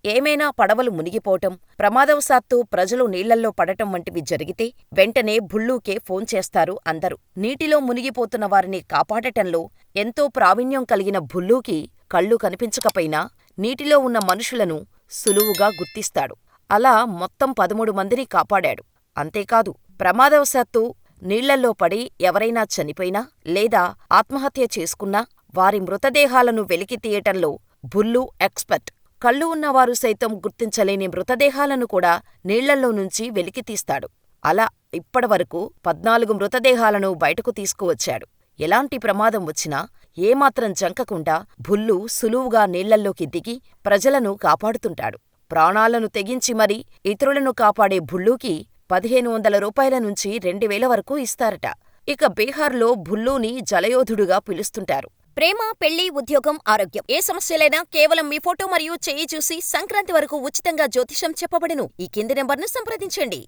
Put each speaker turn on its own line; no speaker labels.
ఏమైనా పడవలు మునిగిపోవటం, ప్రమాదవశాత్తు ప్రజలు నీళ్ళల్లో పడటం వంటివి జరిగితే వెంటనే భుల్లూకే ఫోన్ చేస్తారు అందరూ. నీటిలో మునిగిపోతున్న వారిని కాపాడటంలో ఎంతో ప్రావీణ్యం కలిగిన భుల్లూకి కళ్ళు కనిపించకపోయినా నీటిలో ఉన్న మనుషులను సులువుగా గుర్తిస్తాడు. అలా మొత్తం 13 మందిని కాపాడాడు. అంతేకాదు, ప్రమాదవశాత్తు నీళ్ళల్లో పడి ఎవరైనా చనిపోయినా లేదా ఆత్మహత్య చేసుకున్నా వారి మృతదేహాలను వెలికితీయటంలో భుల్లూ ఎక్స్పర్ట్. కళ్ళు ఉన్నవారు సైతం గుర్తించలేని మృతదేహాలను కూడా నీళ్ళల్లో నుంచి వెలికితీస్తాడు. అలా ఇప్పటివరకు 14 మృతదేహాలను బయటకు తీసుకువచ్చాడు. ఎలాంటి ప్రమాదం వచ్చినా ఏమాత్రం జంకకుండా భుల్లూ సులువుగా నీళ్ళల్లోకి దిగి ప్రజలను కాపాడుతుంటాడు. ప్రాణాలను తెగించి మరీ ఇతరులను కాపాడే భుల్లూకి 1500 రూపాయల నుంచి 2000 వరకు ఇస్తారట. ఇక బీహార్లో భుల్లూని జలయోధుడుగా పిలుస్తుంటారు.
ప్రేమ, పెళ్లి, ఉద్యోగం, ఆరోగ్యం ఏ సమస్యలైనా కేవలం మీ ఫోటో మరియు చెయ్యి చూసి సంక్రాంతి వరకు ఉచితంగా జ్యోతిషం చెప్పబడును. ఈ కింది నెంబర్ను సంప్రదించండి.